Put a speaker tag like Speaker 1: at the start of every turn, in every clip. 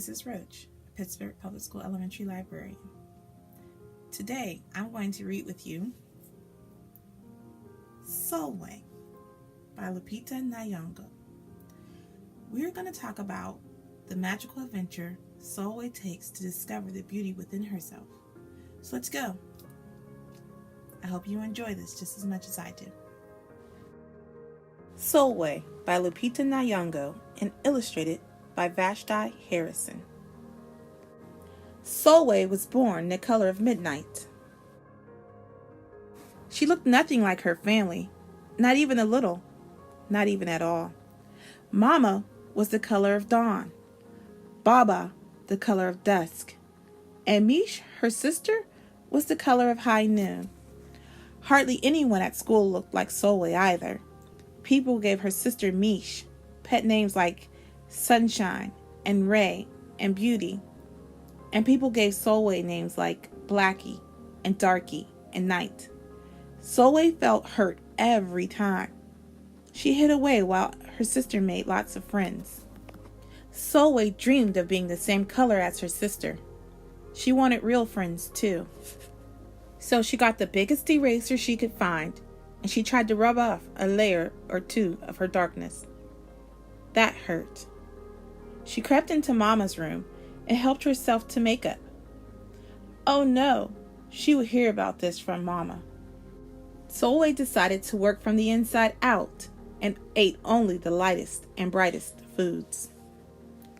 Speaker 1: Mrs. Roach, Pittsburgh Public School Elementary Librarian. Today, I'm going to read with you Sulwe by Lupita and Nyongo. We're going to talk about the magical adventure Sulwe takes to discover the beauty within herself. So let's go. I hope you enjoy this just as much as I do. Sulwe by Lupita Nyongo and illustrated by Vashti Harrison. Sulwe was born the color of midnight. She looked nothing like her family, not even a little, not even at all. Mama was the color of dawn, Baba the color of dusk, and Mish, her sister, was the color of high noon. Hardly anyone at school looked like Sulwe either. People gave her sister Mish pet names like Sunshine and Ray and Beauty, and people gave Sulwe names like Blackie and Darky and Night. Sulwe felt hurt every time. She hid away while her sister made lots of friends. Sulwe dreamed of being the same color as her sister. She wanted real friends too. So she got the biggest eraser she could find, and she tried to rub off a layer or two of her darkness. That hurt. She crept into Mama's room and helped herself to makeup. Oh no, she would hear about this from Mama. Sulwe decided to work from the inside out and ate only the lightest and brightest foods.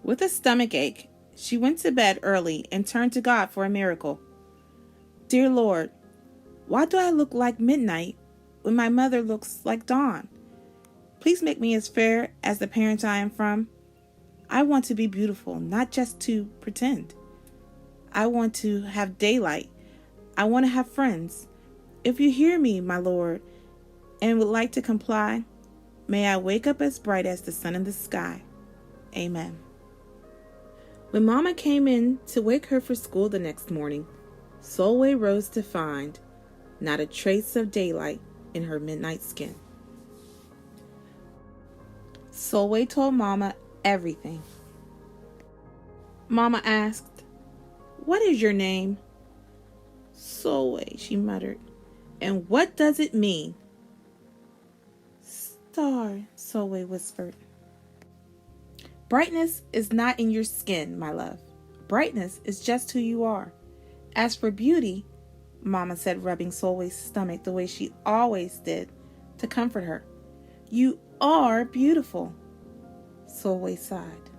Speaker 1: With a stomach ache, she went to bed early and turned to God for a miracle. Dear Lord, why do I look like midnight when my mother looks like dawn? Please make me as fair as the parent I am from. I want to be beautiful, not just to pretend. I want to have daylight. I want to have friends. If you hear me, my Lord, and would like to comply, may I wake up as bright as the sun in the sky. Amen. When Mama came in to wake her for school the next morning, Sulwe rose to find not a trace of daylight in her midnight skin. Sulwe told Mama everything. Mama asked, "What is your name?" "Sulwe," she muttered. "And what does it mean?" "Star," Sulwe whispered. Brightness is not in your skin, my love. Brightness is just who you are. As for beauty, Mama said, rubbing Sulwe's stomach the way she always did to comfort her, you are beautiful. Sulwe sighed.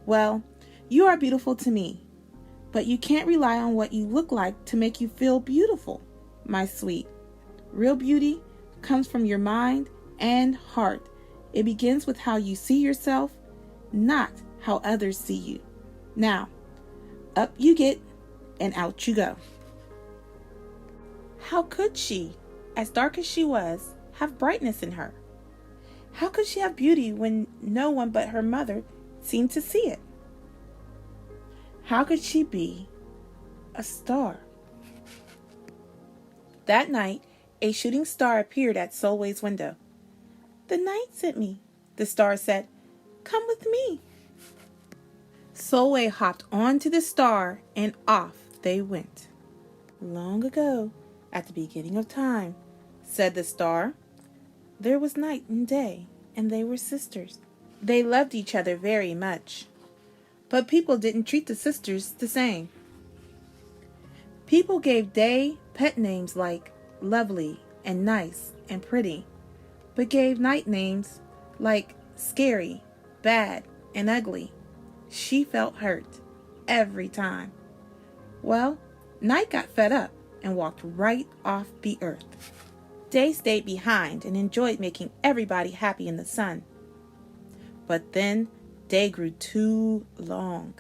Speaker 1: Well, you are beautiful to me, but you can't rely on what you look like to make you feel beautiful, my sweet. Real beauty comes from your mind and heart. It begins with how you see yourself, not how others see you. Now, up you get and out you go. How could she, as dark as she was, have brightness in her? How could she have beauty when no one but her mother seemed to see it? How could she be a star? That night, a shooting star appeared at Sulwe's window. "The night sent me," the star said. "Come with me." Sulwe hopped onto the star and off they went. Long ago, at the beginning of time, said the star, there was night and day, and they were sisters. They loved each other very much, but people didn't treat the sisters the same. People gave day pet names like lovely and nice and pretty, but gave night names like scary, bad, and ugly. She felt hurt every time. Well, Night got fed up and walked right off the earth. Day stayed behind and enjoyed making everybody happy in the sun. But then Day grew too long.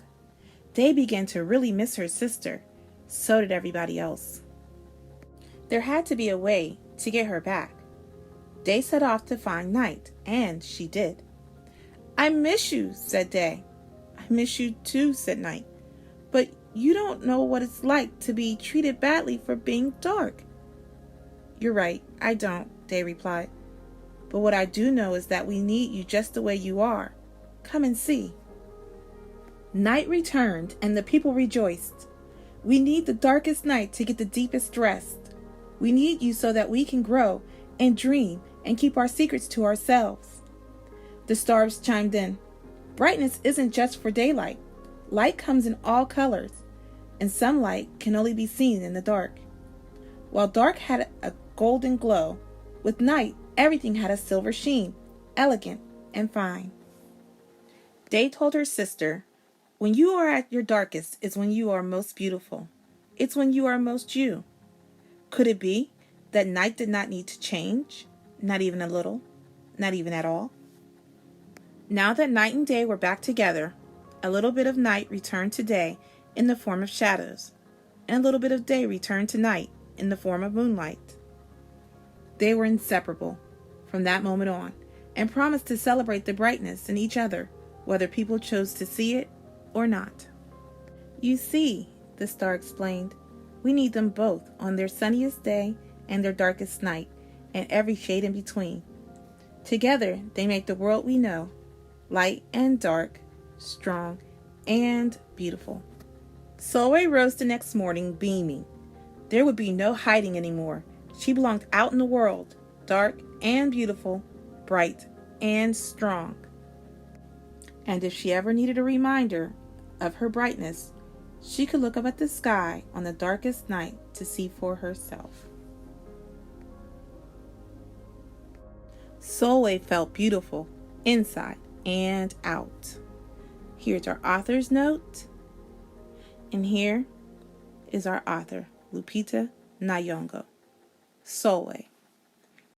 Speaker 1: Day began to really miss her sister. So did everybody else. There had to be a way to get her back. Day set off to find Night, and she did. "I miss you," said Day. "I miss you too," said Night. "But you don't know what it's like to be treated badly for being dark." "You're right, I don't," Day replied. "But what I do know is that we need you just the way you are. Come and see." Night returned, and the people rejoiced. We need the darkest night to get the deepest rest. We need you so that we can grow and dream and keep our secrets to ourselves. The stars chimed in. Brightness isn't just for daylight. Light comes in all colors, and some light can only be seen in the dark. While dark had a golden glow, with night everything had a silver sheen, elegant and fine. Day told her sister, when you are at your darkest is when you are most beautiful. It's when you are most you. Could it be that night did not need to change? Not even a little, not even at all. Now that night and day were back together, a little bit of night returned to day in the form of shadows, and a little bit of day returned to night in the form of moonlight. They were inseparable from that moment on, and promised to celebrate the brightness in each other, whether people chose to see it or not. You see, the star explained, we need them both on their sunniest day and their darkest night, and every shade in between. Together, they make the world we know, light and dark, strong and beautiful. Sulwe rose the next morning beaming. There would be no hiding anymore. She belonged out in the world, dark and beautiful, bright and strong. And if she ever needed a reminder of her brightness, she could look up at the sky on the darkest night to see for herself. Sulwe felt beautiful inside and out. Here's our author's note, and here is our author, Lupita Nyongo. Sulwe.